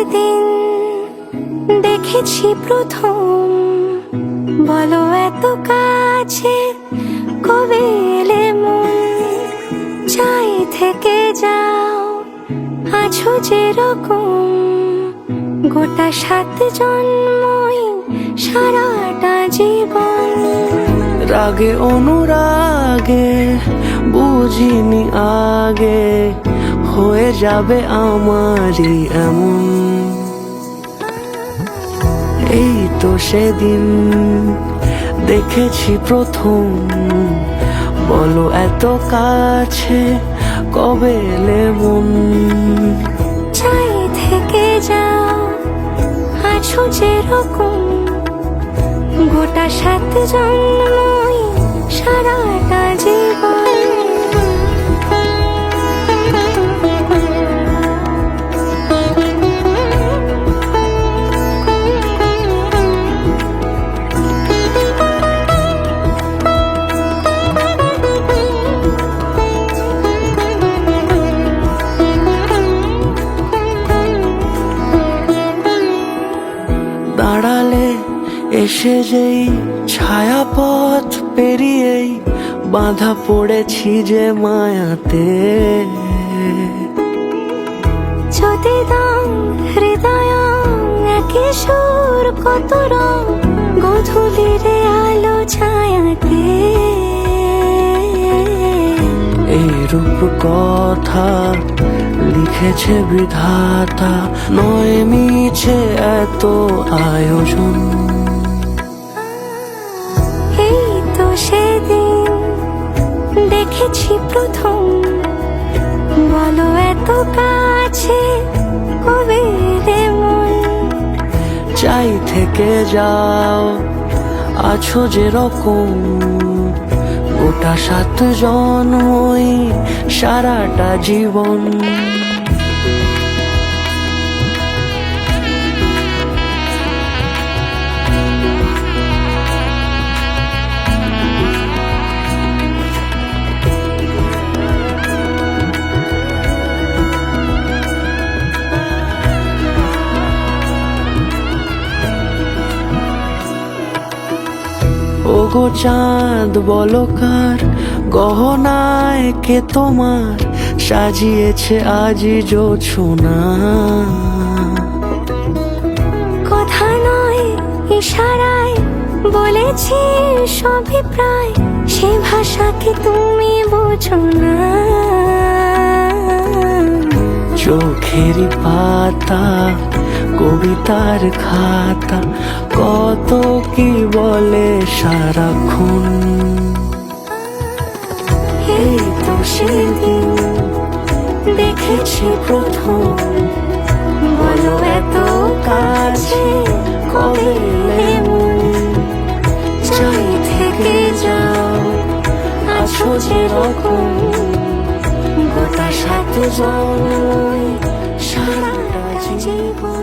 সেদিন দেখেছি প্রথম, বলো এত কাছে কবে এলে মন, চাই থেকে যাও আছো যেরকম, গোটা 7 জন্মই সারাটা জীবন। রাগে অনুরাগে বুঝিনি আগে, হয়ে যাবে আমারই এমন। এই তো সেদিন দেখেছি প্রথম, বলো এত কাছে কবে এলে মন, চাই থেকে যাও আছো যেরকম, গোটা 7 জন্মই সারাটা জীবন। দাঁড়ালে এসে যেই ছায়াপথ পেরিয়েই বাঁধা পড়েছি যে মায়াতে, যদি দাম হৃদয় একে সুর কত রং, গধূলিরে আলো ছায়াতে। এই রূপ কথা লিখেছে বিধাতা, নয় মিছে এত আয়োজন। এই তো সেদিন দেখেছি প্রথম, বলো এত কাছে কবে এলে মন, চাই থেকে যাও আছো যেরকম, গোটা 7 জন্মই সারাটা জীবন। ওগো চাঁদ বলো কার গহনায় কে তোমার সাজিয়েছে আজি জোছনা, কথা নয় ইশারায় বলেছি সবই প্রায়, সে ভাষাকে তুমি বোঝো না। চোখেরই পাতা কবিতার খাতা, কত কি বলে সারাক্ষণ। এই তো সেদিন দেখেছি প্রথম, বলো এত কাছে কবে এলে মন, চাই থেকে যাও আছো যেরকম, গোটা 7 জন্মই সারাটা জীবন।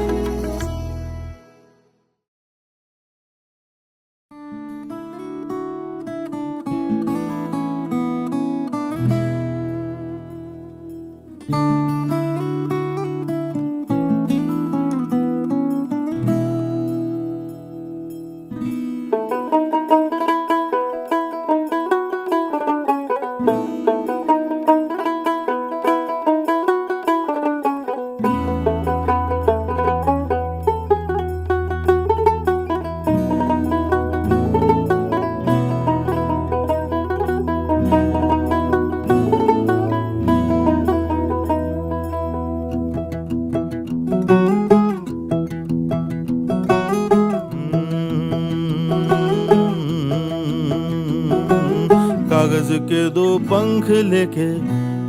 कागज के 2 पंख लेके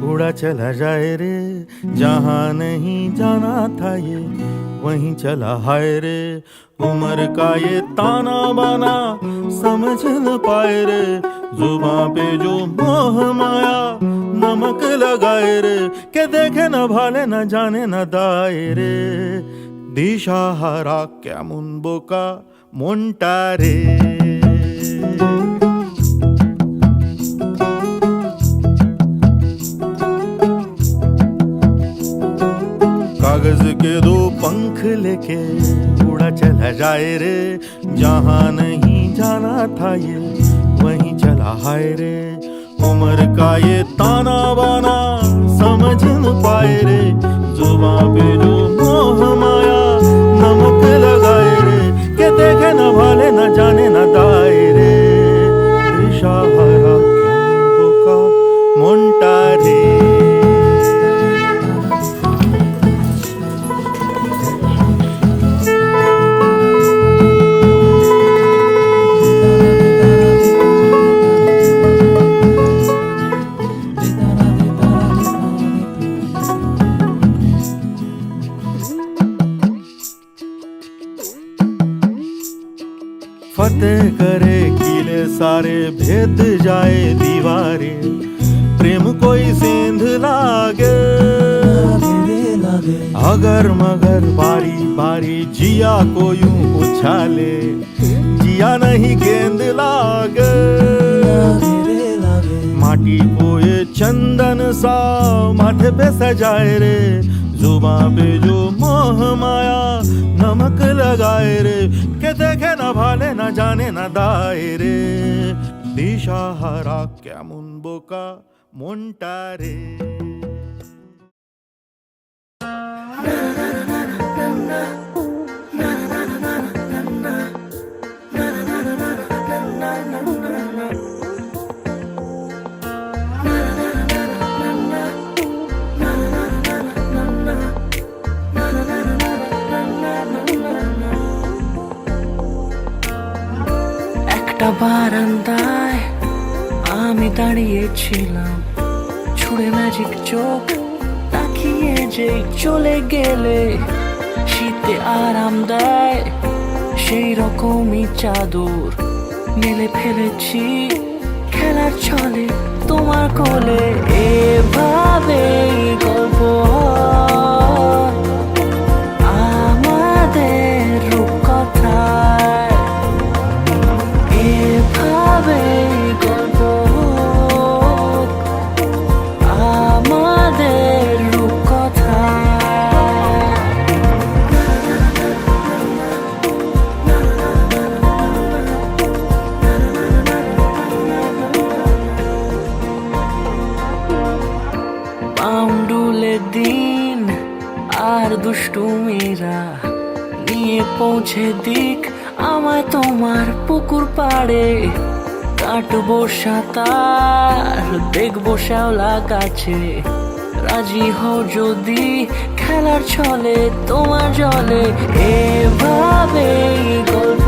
उड़ा चला जाए रे, जहाँ नहीं जाना था ये वहीं चला हाय रे। उम्र का ये ताना बाना समझ न पाए रे, जुबां पे जो मोह माया नमक लगाए रे, के देखे न भाले न जाने न दाए रे। दिशाहारा केमन बोका মনটা রে। कागज के 2 पंख पंख लेके उड़ा चला जाए रे, जहाँ नहीं जाना था ये वहीं चला हाय रे। उम्र का ये ताना बाना समझ न पाए रे, जुबां पे जो मोह माया नमक लगाए रे, के देखे न भाले न जाने न दाए रे। दिशाहारा क्यों बोका मोंटा रे। फतेह करे किले सारे, भेद जाए दीवारें, प्रेम कोई सेंध लागे अगर मगर बारी बारी जिया को यूं उछाले, जिया नहीं गेंद लागे। माटी को ये चंदन सा माथे पे सजाए रे, जुबां पे जो मोह माया नमक लगाए रे, के देखे न भाले न जाने न दाए रे। दिशाहारा केमन बोका मोंटा रे। একটা বারান্দায় আমি দাঁড়িয়েছিলাম, ছুঁড়ে ম্যাজিক চোখ তাকিয়ে যে চলে গেলে, শীতে আরাম দেয় সেই রকমই চাদর মেলে ফেলেছি খেলার ছলে তোমার কোলে। এভাবে গল্প আমাদের রূপকথায়, এভাবে গল্প আমাদের রূপকথায়। পাউন্ডুলে দিন আর দুষ্টু মেয়েরা নিয়ে পৌঁছে দিক আমায় তোমার পুকুর পাড়ে। কাটবো সাঁতার, দেখবো শ্যাওলা গাছে, রাজি হও যদি খেলার ছলে তোমার জলে। এভাবেই গল্প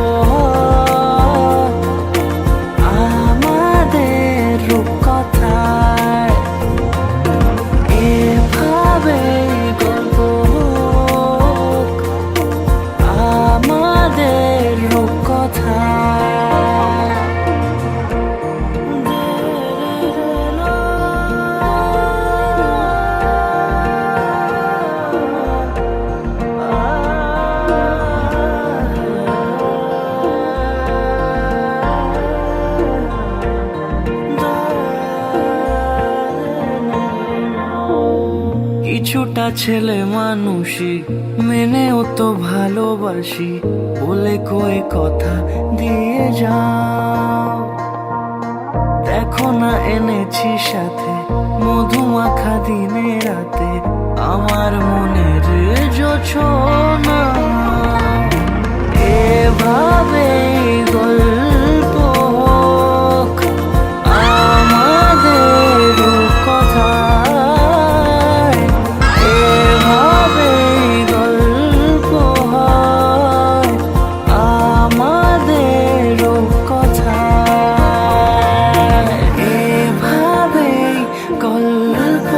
আমাদের রূপকথায়, এভাবেই গল্প আমাদের রূপকথায়। কিছুটা ছেলে মানুষই মেনেও তো ভালোবাসি, বলে কয়ে কথা দিয়ে যাও। দেখো না এনেছি সাথে মধুমাখা দিনে রাতে, আমার মনের জোছনা। এভাবেই গল্প আমাদের রূপকথায়, এভাবেই গল্প আমাদের রূপকথায়, এভাবেই গল্প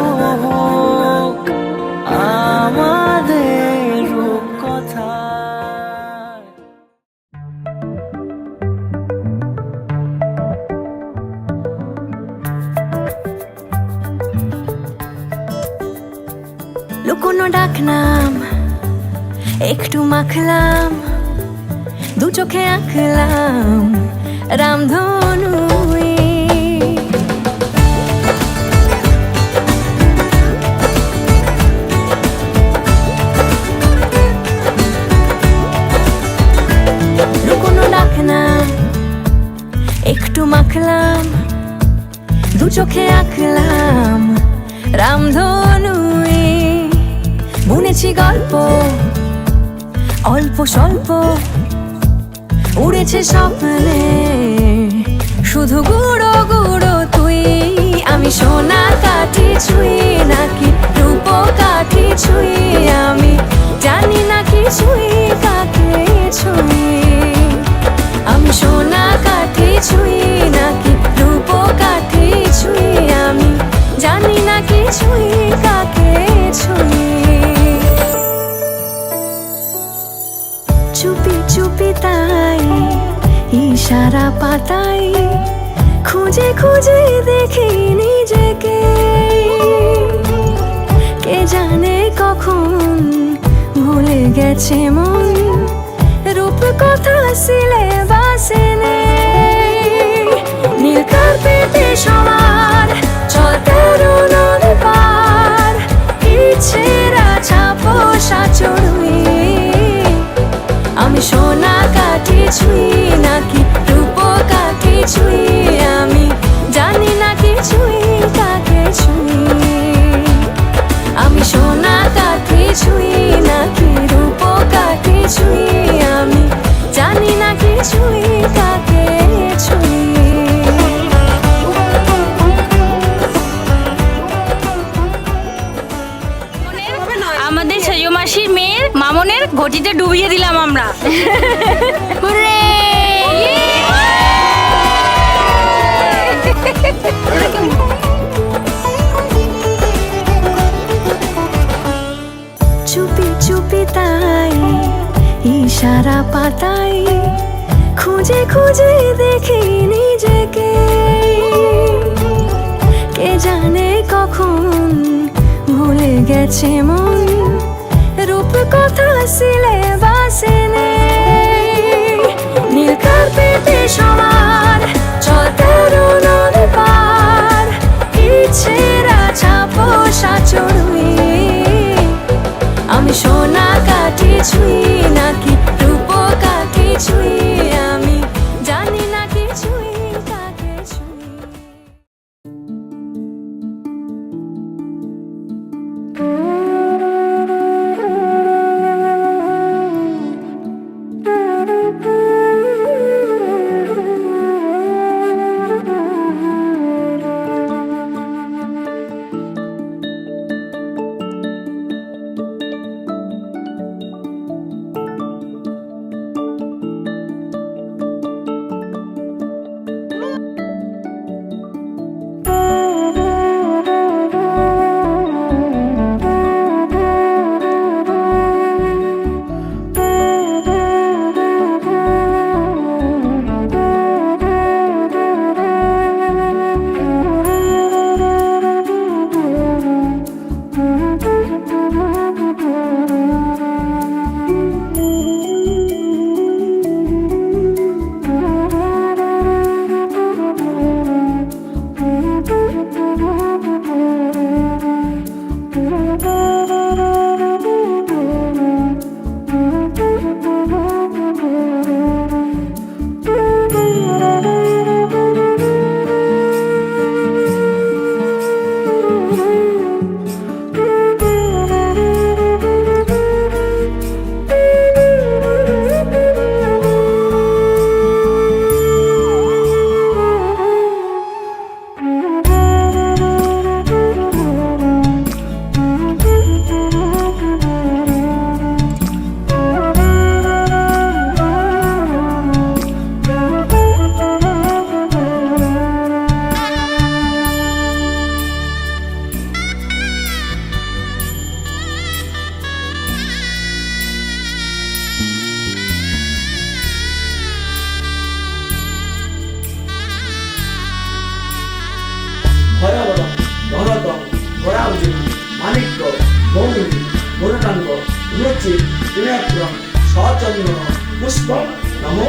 আমাদের রূপকথায়। লুকোনো ডাকনাম একটু মাখলাম, দু চোখে আঁকলাম রামধনু। একটু মাখলাম, দু চোখে আঁকলাম রামধনু। বুনেছি গল্প অল্প স্বল্প, উড়েছে স্বপ্নে শুধু গুঁড়ো গুঁড়ো তুই। আমি সোনা কাঠি ছুঁই নাকি রূপ কাঠি ছুঁই, আমি জানি না কি ছুঁই কাকে ছুঁই। আমি সোনা কাঠি ছুঁই নাকি রূপ কাঠি ছুঁই, আমি জানি না কি ছুঁই কাকে ছুঁই। চুপি চুপি তাই ইশারা পাতাই, খুঁজে খুঁজে দেখি নিজেকে। কে জানে কখন ভুলে গেছে মন, রূপ কথা সিলেবাসে নেই। নীল কার্পেটে সবার চলতে নদ পার, ইচ্ছেরা ছাপোষা চড়ুই। আমি সোনা কাঠি ছুঁই নাকি রূপ কাঠি ছুঁই, আমি জানি না কি ছুঁই কাকে ছুঁই। আমি সোনা কাঠি ছুঁই নাকি রূপ কাঠি ছুঁই, আমি জানি না কি ছুঁই কাকে ছুঁই। আমাদের সেজ মাসির মেয়ের মামনের ঘটিতে ডুবিয়ে দিলাম আমরা। চুপি চুপি তাই ইশারা পাতাই, খুঁজে খুঁজে দেখি নিজেকে। কে জানে কখন ভুলে গেছে মন, রূপ কথা সিলেবাসে নেই। নীল কার্পেটে সবার চলতে নদ পার, ইচ্ছেরা ছাপোষা চড়ুই। আমি সোনা কাঠি ছুঁই নাকি রূপ কাঠি ছুঁই, আমি জানি না কি ছুঁই কাকে ছুঁই। ভয়বরম ধরতম ধরার্জুন মাণিক্য মৌলি গুণকাঙ্গ রুচি ত্রিনেত্রম সচন্দন পুষ্প নমো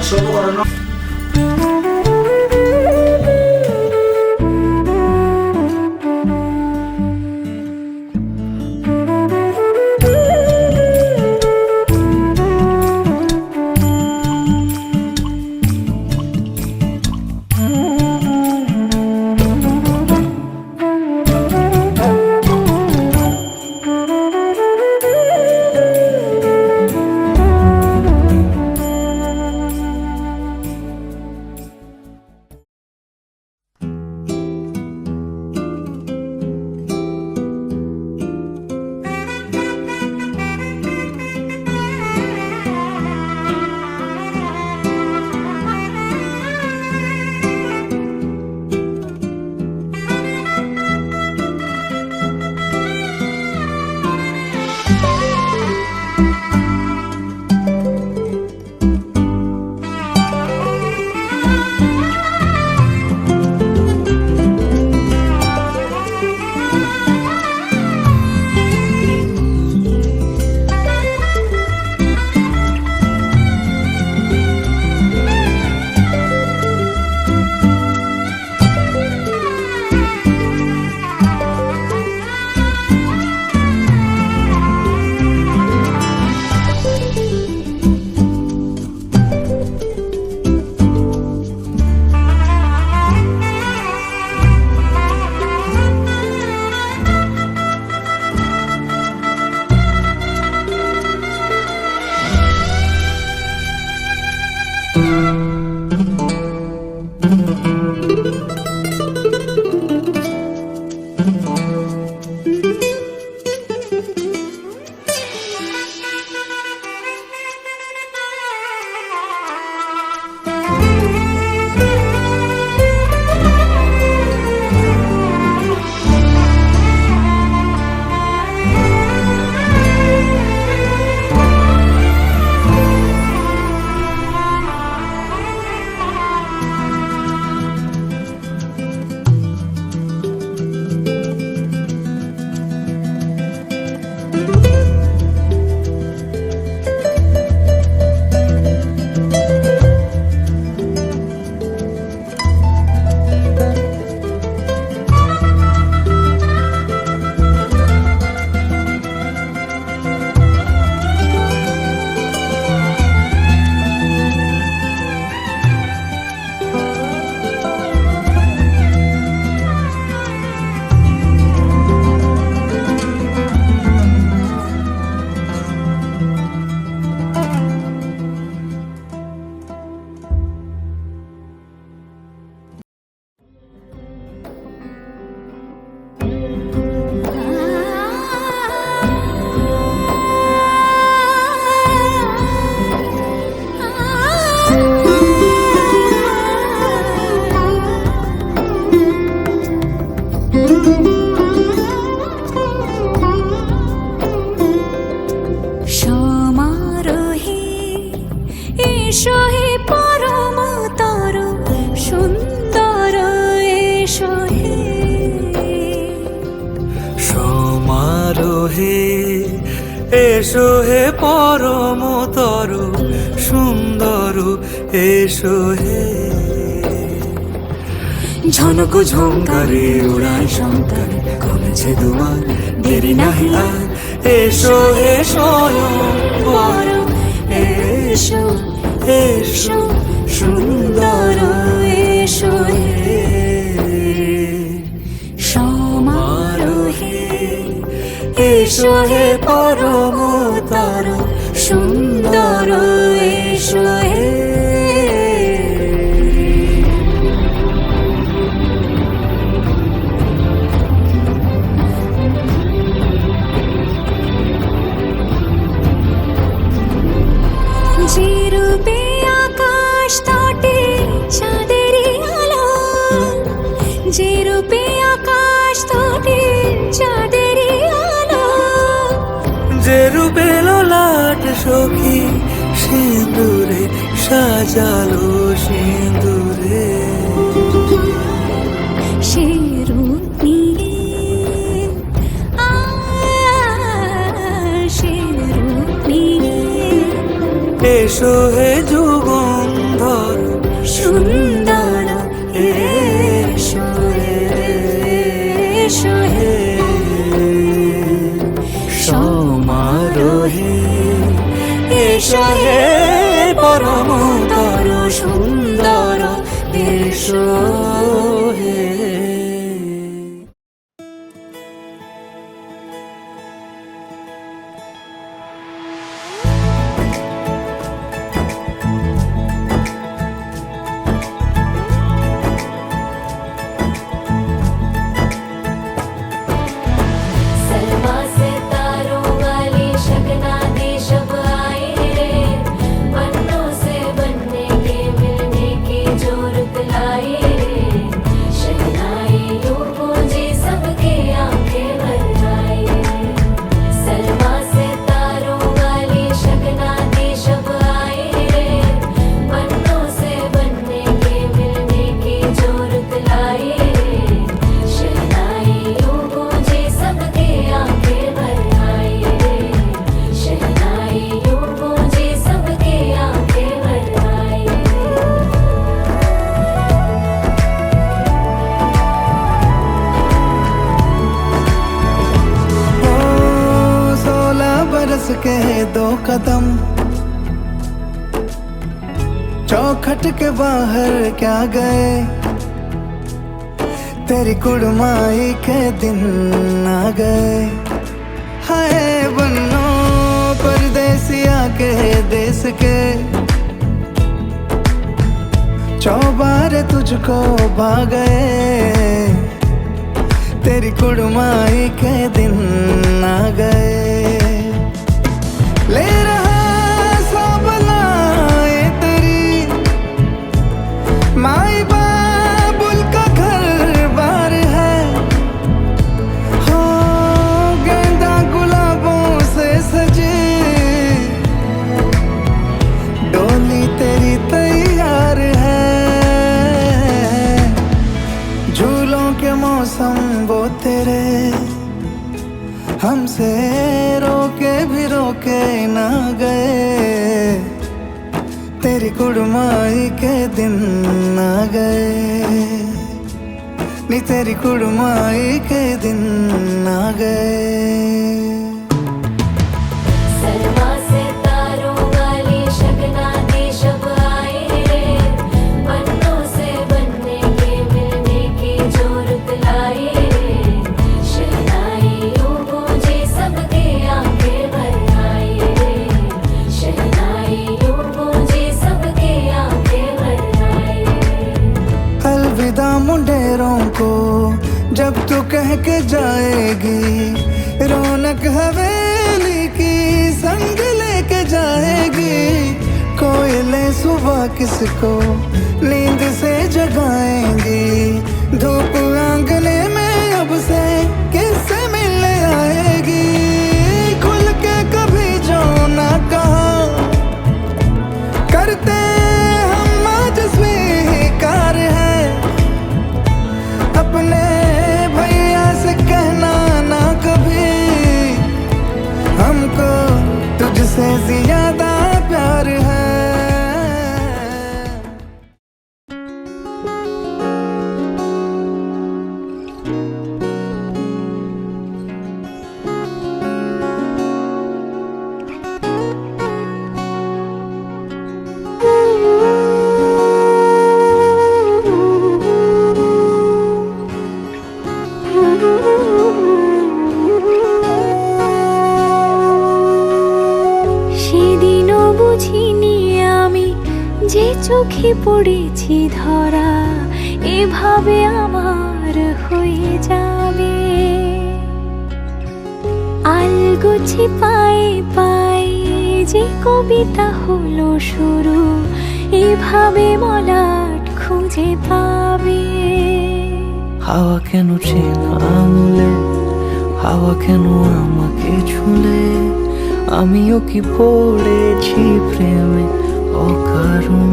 শোভকরণ। এসো হে পরম তর সুন্দর এসো হে সমারোহে এসো হে পরমতর সুন্দর এসো হে ঝনক ঝঙ্কারে উড়ায় শঙ্কর করেছে দুয়ার দেরি নাহি আর এসো হে স্বয়ং বর এসো এসো সুন্দর এসো হে সমারোহে এসো হে পরমতর সুন্দর এসো হে যে রূপে আকাশ তটে চাঁদেরই আলো যে রূপে আকাশ তটে চাঁদেরই আলো যে রূপে ললাট সখী সিঁদুরে সাজালো সিঁদুরে সে রূপ নিয়ে সে রূপ নিয়ে এসো হে যুগন্ধর সুন্দর এসো এসো হে সমারোহে এসো হে পরমতর সুন্দর এসো হে सलमा से तारों वाली शगना दे शब आए रे पन्नों से बनने के मिलने की जोरत लाए रे शहनाई यूं गूंजी सबके आंखें भर आई सलमा से तारों वाली शगना दे शब आए रे पन्नों से बनने के मिलने की जोरत लाए रे शहनाई यूं गूंजी सबके आंखें भर आई रे शहनाई यूं गूंजी सबके आंखें भर आई ओ 16 बरस के 2 कदम चौखट के बाहर क्या गए तेरी कुड़माई के दिन आ गए हाय बन्नो परदेसिया के देश के चौबारे तुझको भा गए तेरी कुड़माई के दिन आ गए ले रहा सब लाए तेरी माई बाबुल का घर बार है हो गेंदा गुलाबों से सजी डोली तेरी तैयार है झूलों के मौसम वो तेरे हमसे रोके भी रोके ना गए तेरी कुड़माई के दिन आ गए नी तेरी कुड़माई के दिन आ गए सलमा से तारों वाली शगना दे शब आए रे पन्नों से बनने के मिलने की जोरत लाए रे शहनाई यूं गूंजी सबके आंखें भर आई रे शहनाई यूं गूंजी सबके आंखें भर आई अलविदा मुंडेरों को जब तू कह के जाएगी रौनक हवेली की संग लेके जाएगी कोयले सुबह किसको नींद से जगाएंगी धूप आंगने में अब से किससे मिलने आएगी खुल के कभी जो ना कहा करते সেদিনও বুঝিনি আমি যে চোখে পড়েছি ধরা এভাবে আমার হয়ে যাবে। আলগোছে পায়ে পায়ে যে কবিতা হলো শুরু এভাবে মলাট খুঁজে পাবে। হাওয়া কেন চেনা আঙুলে, হাওয়া কেন আমাকে ছুলে, আমিও কি পড়েছি প্রেমে অকারণ।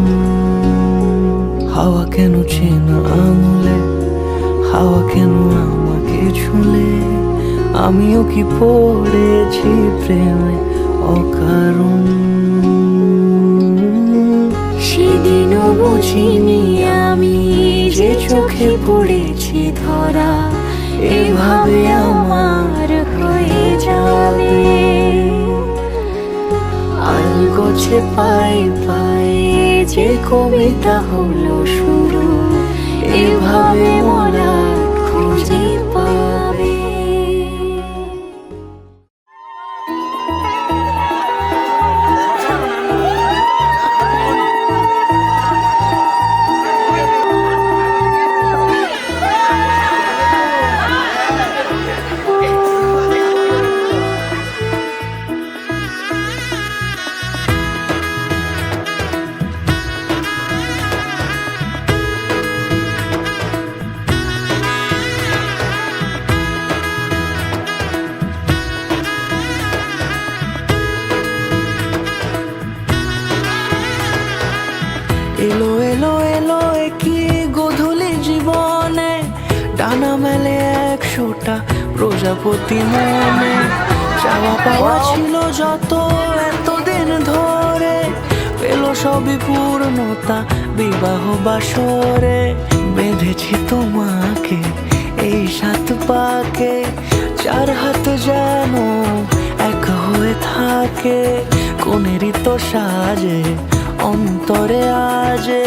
হাওয়া কেন চেনা আঙুলে, হাওয়া কেন আমাকে ছুলে, আমিও কি পড়েছি প্রেমে অকারণ। সেদিনও বুঝিনি আমি যে চোখে পড়েছি ধরা এভাবে আমার হয়ে যাবে। আলগোছে পায়ে পায়ে যে কবিতা হলো শুরু এভাবে মরা খুঁজে পাবে। এলো এলো এলো কি গোধূলি জীবনে, ডানা মেলে 100টা প্রজাপতি মনে। চাওয়া পাওয়া ছিল যত এতদিন ধরে, পেল সবই পূর্ণতা বিবাহ বাসরে। বেঁধেছি তোমাকে এই 7 পাকে, 4 হাত যেন এক হয়ে থাকে। কোনেরই তো সাজে অন্তরে আজে,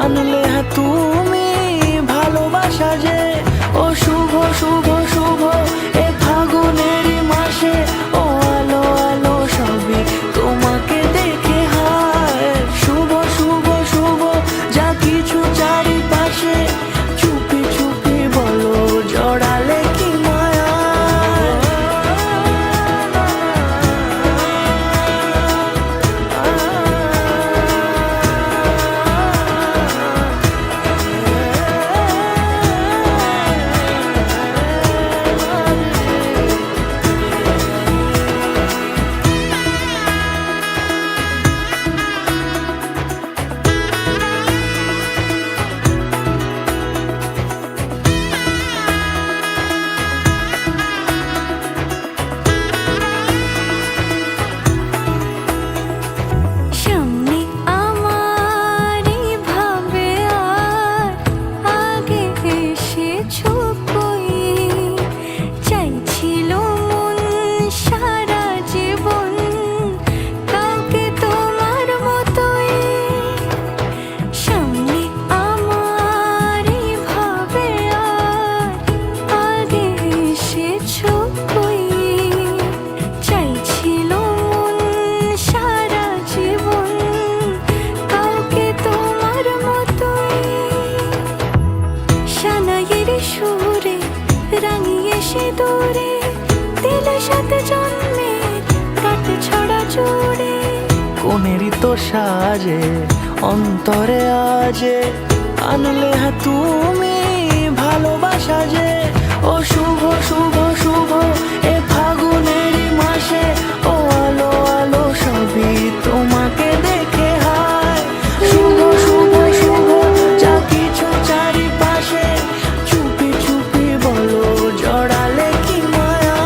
আনলে হ্যাঁ তুমি ভালোবাসা যে। ও শুভ শুভ শুভ এ ফাগুনেরই মাসে, ও আলো আলো সবই তোমাকে দেখে হায়। শুভ শুভ শুভ যা কিছু চারিপাশে, চুপি চুপি বলো জড়ালে কি মায়া। সামনে আমার এভাবে আর আগে এসেছো কই, চাইছিল মন সারা জীবন কাউকে তোমার মতোই। সামনে আমার এভাবে আর আগে এসেছো কই, চাইছিল মন সারা জীবন কাউকে তোমার মতোই। সানাইয়ের সুরে রাঙিয়ে সে দূরে দিলে 7 জন্মের কাট ছড়া জোড়ে। কোনেরই তো সাজে অন্তরে আজে, আনলে হ্যাঁ তুমি ভালোবাসা যে। ও শুভ শুভ শুভ এ ফাগুনেরই মাসে, ও আলো আলো সবই তোমাকে দেখে হায়। শুভ শুভ শুভ যা কিছু চারিপাশে, চুপি চুপি বলো জড়ালে কি মায়া।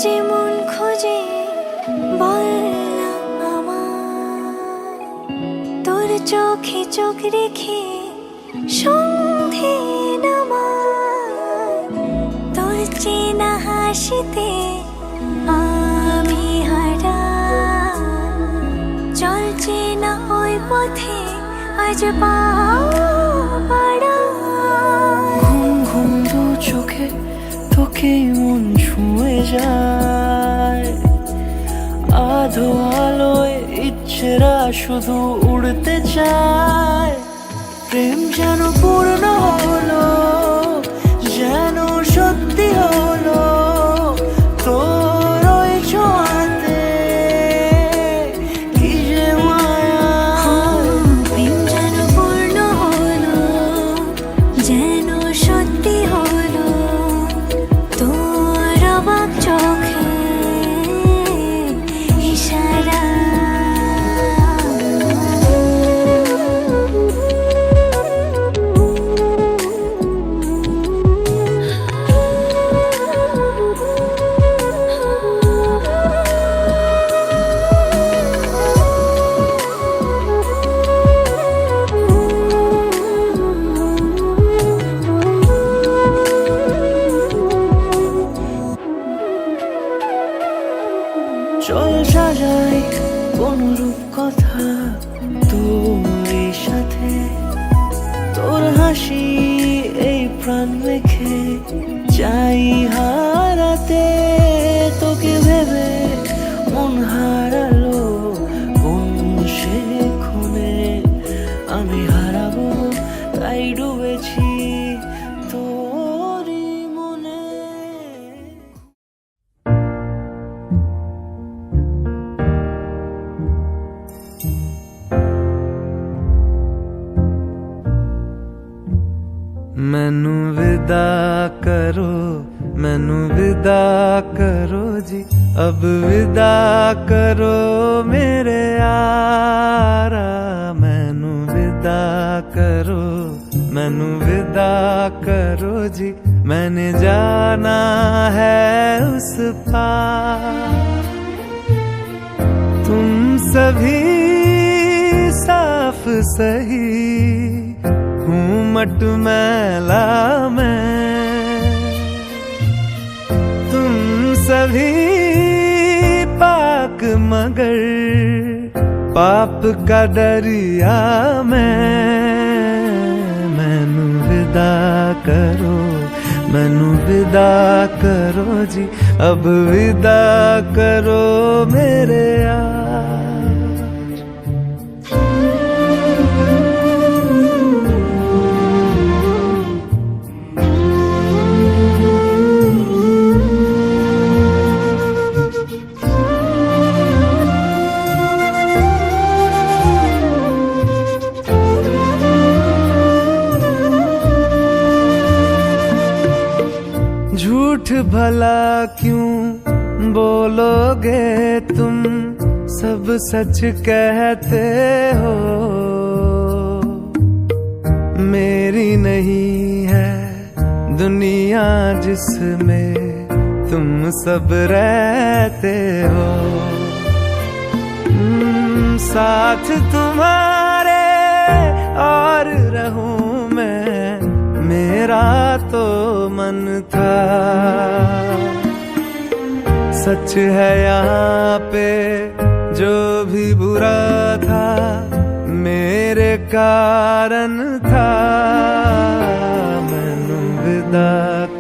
যে মন খোঁজে বল না আমায়, তোর চোখে চোখ রেখে সন্ধে নামায়, তোর চেনা হাসিতে আমি হারাই, চল চেনা ওই পথে আজ পা বাড়াই। ঘুম ঘুম দু চোখে তোকেই মন ছুঁয়ে যায়, আধো আলোয় ইচ্ছেরা শুধু উড়তে চায়। প্রেম যেন পূর্ণ হলো, যেন সত্যি হলো, তোর ওই ছোঁয়াতে কি যে মায়া। প্রেম যেন পূর্ণ হলো, যেন সত্যি হলো, তোর অবাক চোখে ইশারা। চল সাজাই কোন রূপ কথা তোর সাথে, তোর হাসি এই প্রাণ রেখে চাই হারাতে। তোকে ভেবে মন হারালো কোন সে খুনে, আমি হারাবো তাই ডুবেছি তোরই মনে। मैनू विदा करो, मैनू विदा करो जी, अब विदा करो मेरे यारा। मैनू विदा करो, मैनू विदा करो जी, मैंने जाना है उस पार। तुम सभी साफ सही हूँ मट मैला मैं, तुम सभी पाक मगर पाप का दरिया मैं। मैनू विदा करो, मैनू विदा करो जी, अब विदा करो मेरे यार। झूठ भला क्यों बोलोगे तुम, सब सच कहते हो। मेरी नहीं है दुनिया जिसमें तुम सब रहते हो। साथ तुम्हारे और रहूं मैं, मेरा तो मन था। सच है यहाँ पे जो भी बुरा था मेरे कारण था। मैनू विदा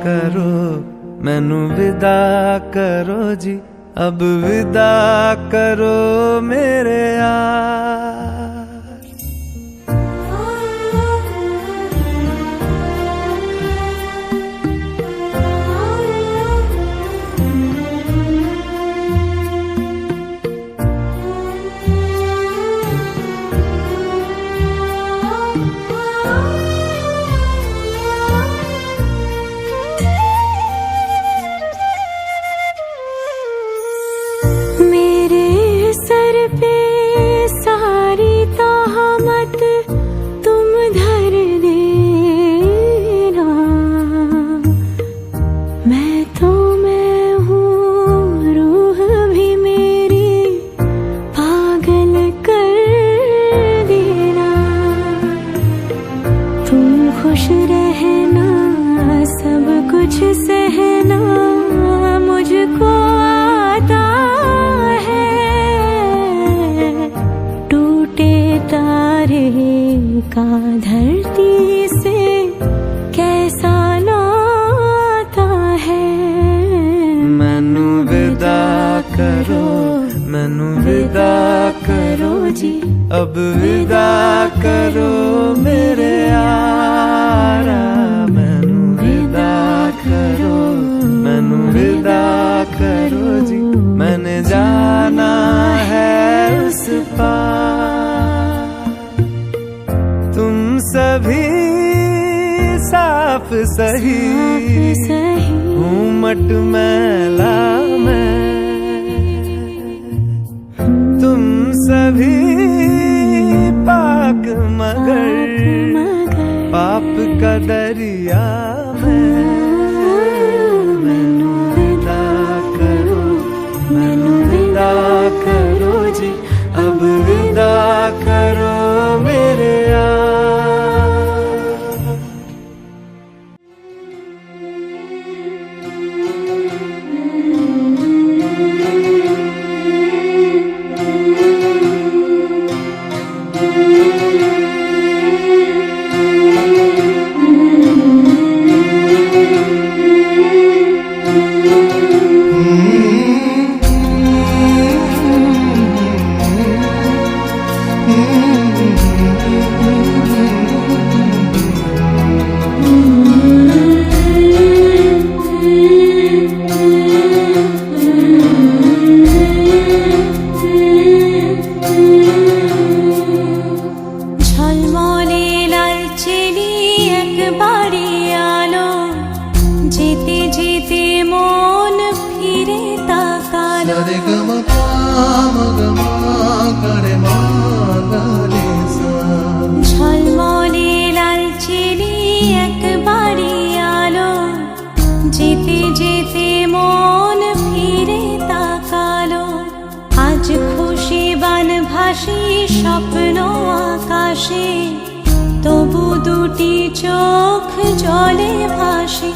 करो, मैनू विदा करो जी, अब विदा करो मेरे यार। मेरे सर पे सारी सहना मुझको आता है, टूटे तारे का धरती से कैसा नाता है। मैनू विदा करो, मैनू विदा करो जी, अब विदा करो मेरे यारा। मैनू विदा करो, मैनू विदा करो जी, मैंने जाना है उस पार। तुम सभी साफ सही, हूँ मट मैला मैं, तुम सभी पाक मगर पाप का दरिया में। मैनू विदा करो, मैनू विदा करो जी, अब विदा करो मेरे यार। ঝলমলে লালচেলি একবারে আলো, যেতে যেতে মন ফিরে তাকালো। ঝলমলে লালচেলি একবারে আলো, যেতে যেতে মন ফিরে তাকালো। আজ খুশি বান ভাসি স্বপ্ন আকাশে, তবু দুটি চোখ জলে ভাসে।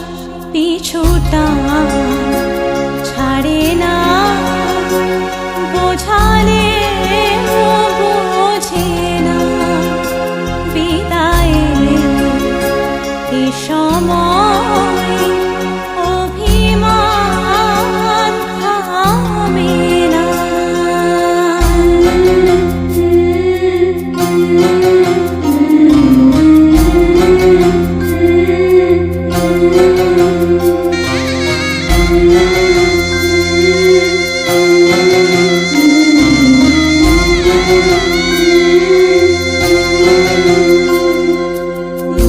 পিছুটা ছাড়ে না, বোঝালে বোঝে না। বিদায় এ সময় অভিমান থামে না।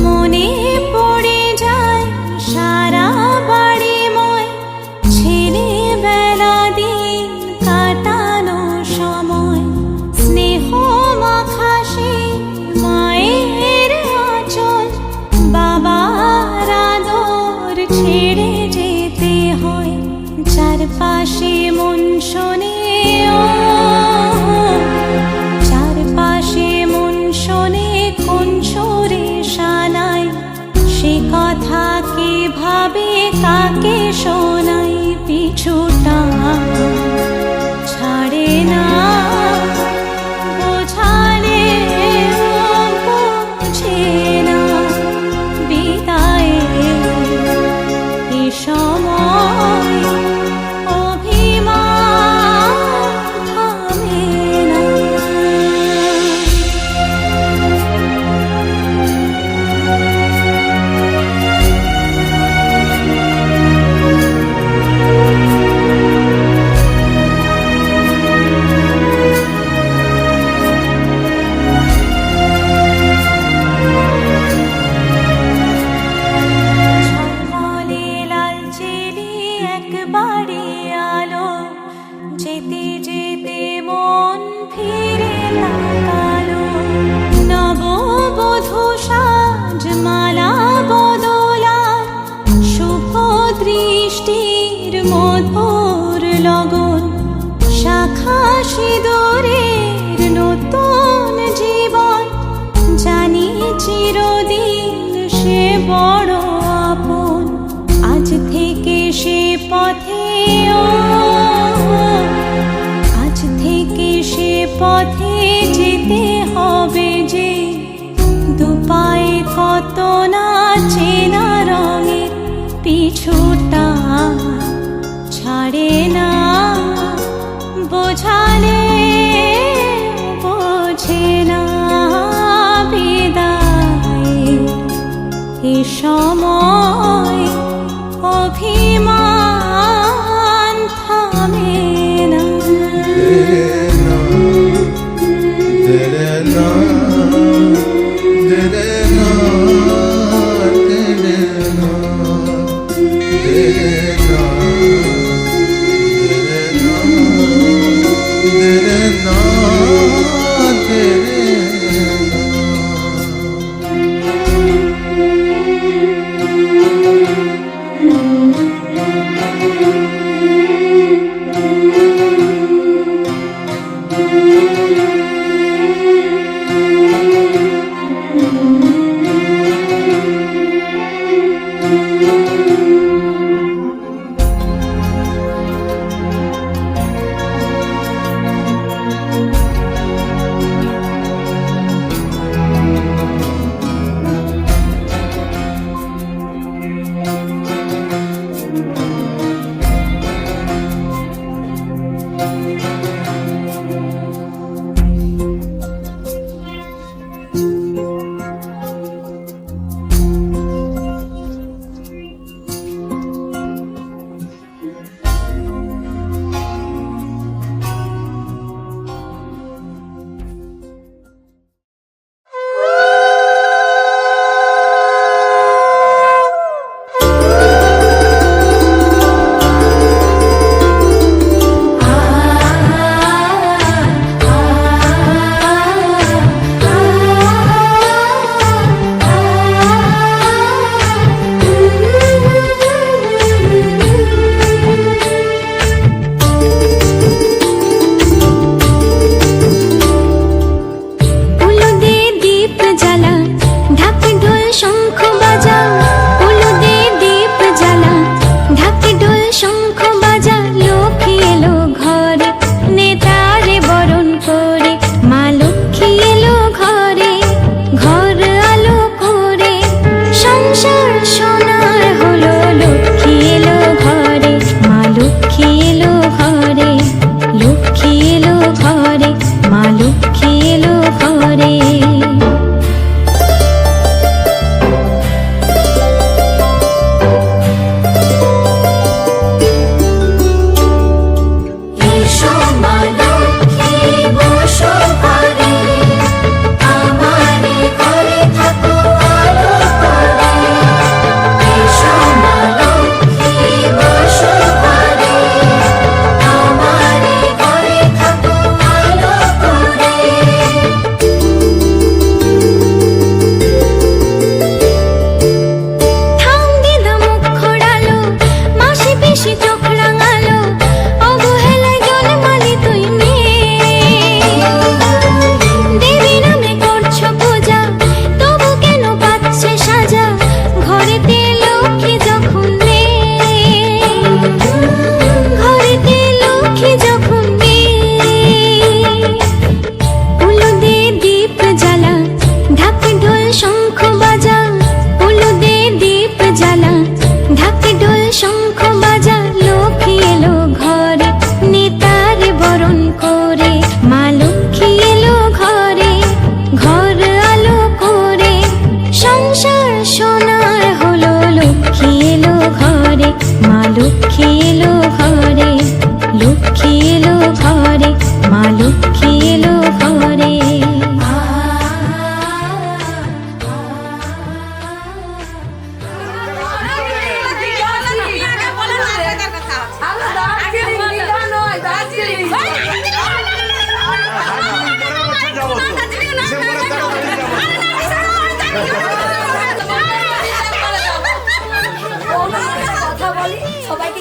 মনে পড়ে যায় সারা বাড়িময়, ছেলেবেলা দিন কাটানো সময়। স্নেহ মাখাসে মায়ের আঁচল, বাবার আদর ছেড়ে যেতে হয়। চারপাশে মন শোনে, চারপাশে মন শোনে কোন সুরে শানায়। সে কথা কে ভাবে কাকে শোনাই। পিছুটা ছাড়ে না, বোঝালে বোঝে না। বিদায় এ সময় অভিমান থামে না। ঝলমলে লালচেলি একবারে আলো, যেতে যেতে মন ফিরে তাকালো। নববধূ সাজ মালা বদলার, শুভ দৃষ্টির মধুর লগন। শাখা সিঁদুরের নতুন জীবন, জানি চিরদিন সে বড় আপন। আজ থেকে সে পথে আজ থেকে সে পথে যেতে হবে যে দুপায়ে কত না চেনা রঙে পিছুটা ছাড়ে না বোঝালে বোঝে না বিদায় এ সময় অভিমান থামে না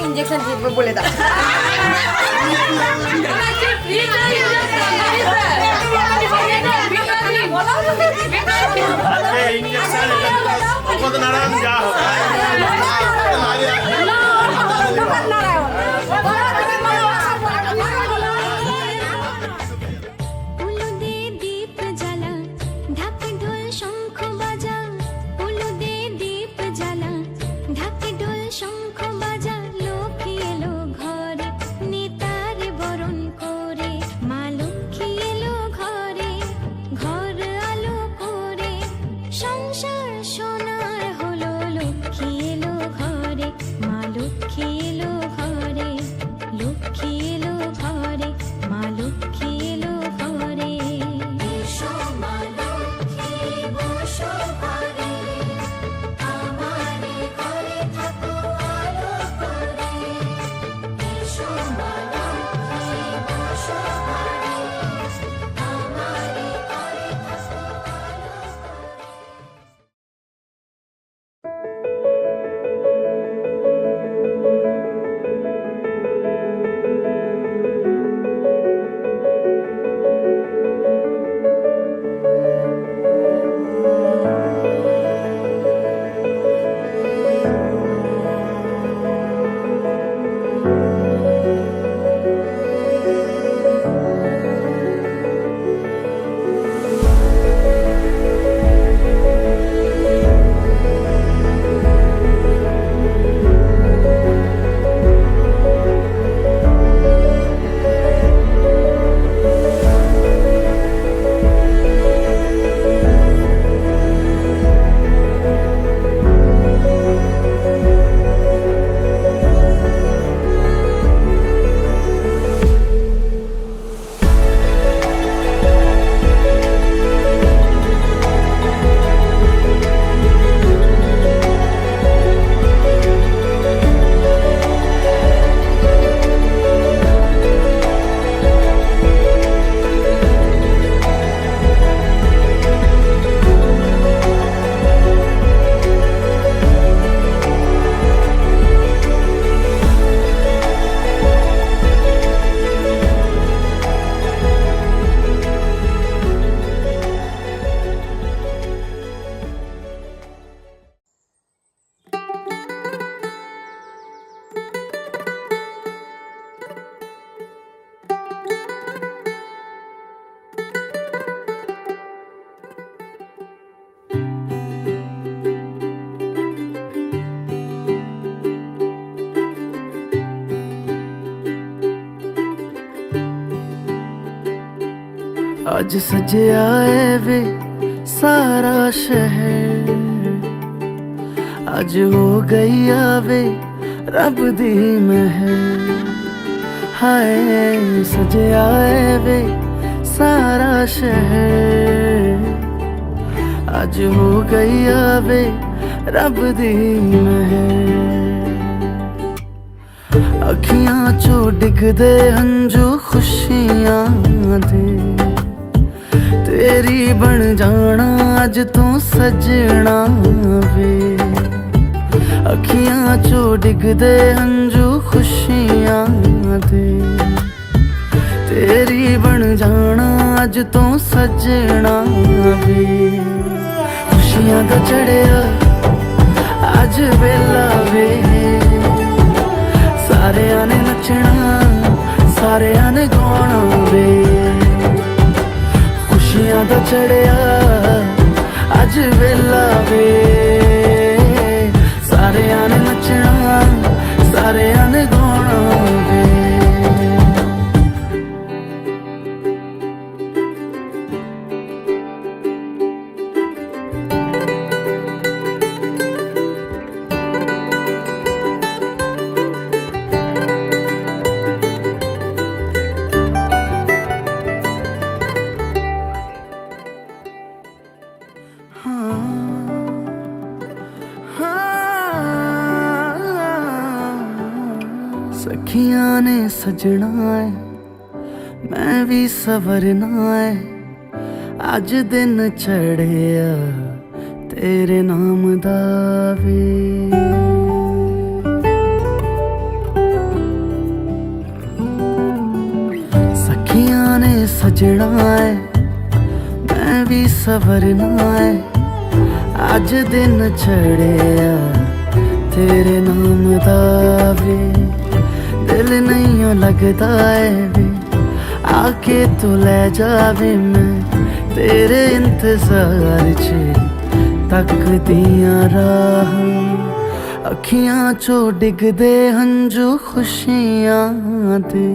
ইনজেকশন দিবে বলে দাও। इंजेक्शन आज सजया है वे सारा शहर, आज हो गई आवे रब दी महर। हाय सजया है वे सारा शहर, आज हो गई आवे रब दी महर। अखियां चो डिगदे हंजू खुशियां दे, तेरी बन जाना अज तू सजना वे। अखियां चो डिगदे हंजू खुशियां दे, तेरी बन जाना अज तू सजना वे। खुशियां दा चढ़िया अज वेला वे, सारेयां ने नचना सारेयां ने गाना वे। खुशियां दा चढ़िया अज वेला वे, सारेयां ने नचना सारेयां ने गाना वे। सखियां ने सजना है मैं भी सवरना है, अज दिन चढ़िया तेरे नाम दा वे। सखियां ने सजना है मैं भी सवरना है, अज दिन चढ़िया तेरे नाम दा वे। दिल नहीं लगता है वे आके तू ले जावे, मैं तेरे इंतजार च तकदियां राह। अखियां चो डिगदे हंजू खुशियां दे,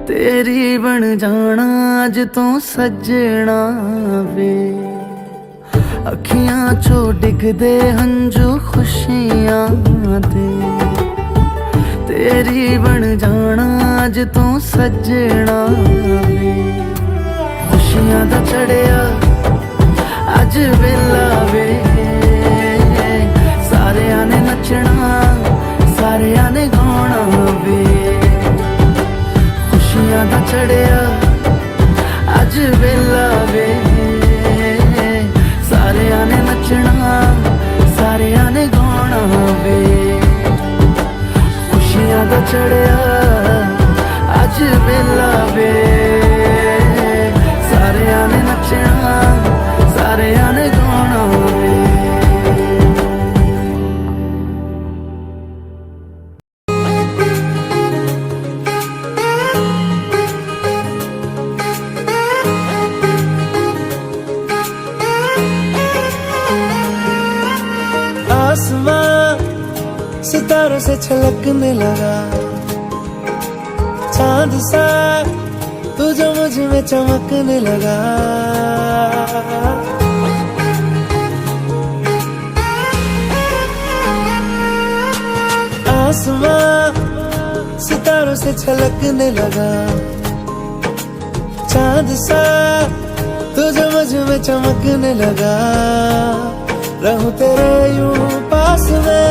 तेरी बन जाना अज तू सजना वे। अखियां चो डिगदे हंजू खुशियां दे, तेरी बन जाना अज तू सजना वे। खुशियां दा चढ़िया अज वेला वे, सारेयां ने नचना सारेयां ने गाना वे। खुशियां दा चढ़िया अज वेला वे, सारेयां ने नचना सारेयां ने गाना वे। खुशियां दा चढ़िया अज वेला वे, सारेयां ने नचना सारेयां ने गाना वे। आसमां सितारों से छलकने लगा, चांद सा तू जो मुझ में चमकने लगा। आसमां सितारों से छलकने लगा, चांद सा तू जो मुझ में चमकने लगा। रहूं तेरे यूं पास में,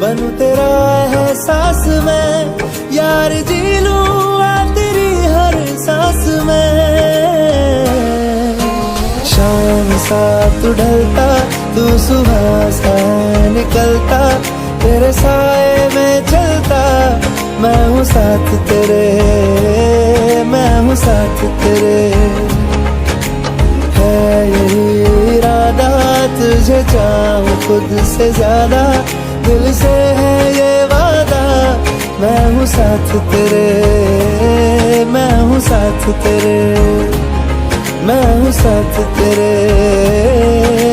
बनूं तेरा एहसास में, यार जी लूं तेरी हर सांस में। शाम सा तू ढलता, तू सुबह सा निकलता, तेरे साए में चलता, मैं हूँ साथ तेरे, मैं हूँ साथ तेरे। है यही इरादा तुझे चाहूं खुद से ज्यादा, दिल से है ये वादा, मैं हूँ साथ तेरे, मैं हूँ साथ तेरे, मैं हूँ साथ तेरे,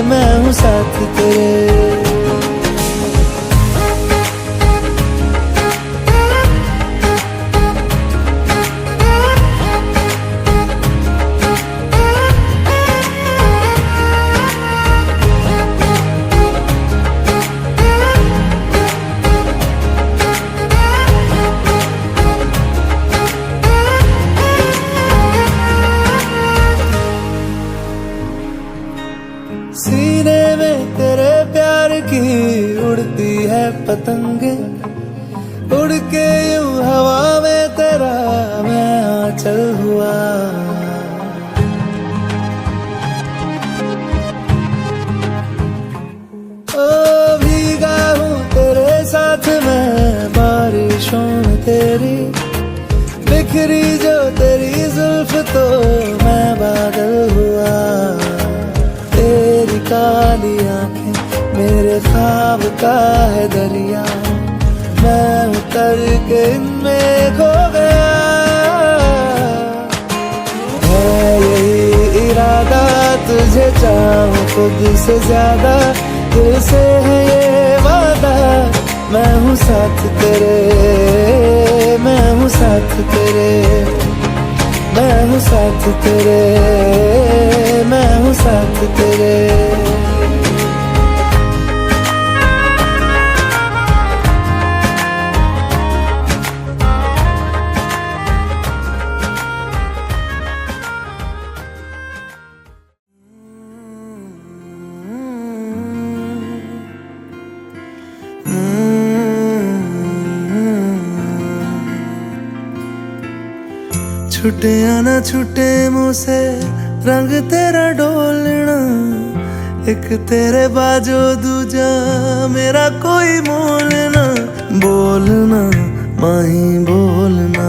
मैं हूँ साथ तेरे। पतंगे उड़ के यूं हवा में तेरा मैं आंचल हुआ। ओ भीगा हूँ तेरे साथ मैं बारिशों में तेरी, बिखरी जो तेरी जुल्फ तो मैं बादल हुआ। तेरी काली आंखें मेरे ख्वाब का है दरिया, मैं उतर के इनमें खो गया। है यही इरादा तुझे चाहूं खुद से ज्यादा, दिल से है ये वादा, मैं हूँ साथ तेरे, मैं हूँ साथ तेरे, मैं हूँ साथ तेरे, मैं हूँ साथ तेरे। छुटे या ना छुटे मुझसे रंग तेरा डोलना, एक तेरे बाजो दूजा मेरा कोई मोल ना। बोलना माही बोलना,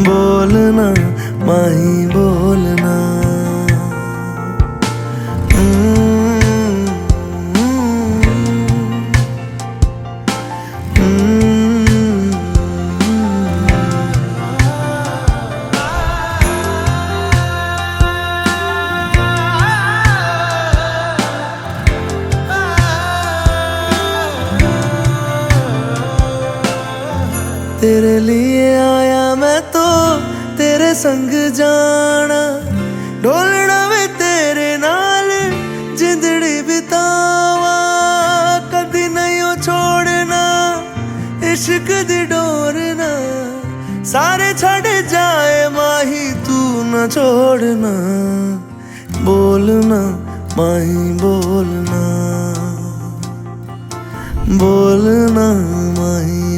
बोलना माही बोलना। तेरे लिए आया मैं तो तेरे संग जाना, ढोलना वे तेरे नाल जिंदड़ी बितावा, कदी नहीं ओ छोड़ना इश्क दी डोरना, सारे छड़ जाए माही तू न छोड़ना। बोलना माही बोलना, बोलना माही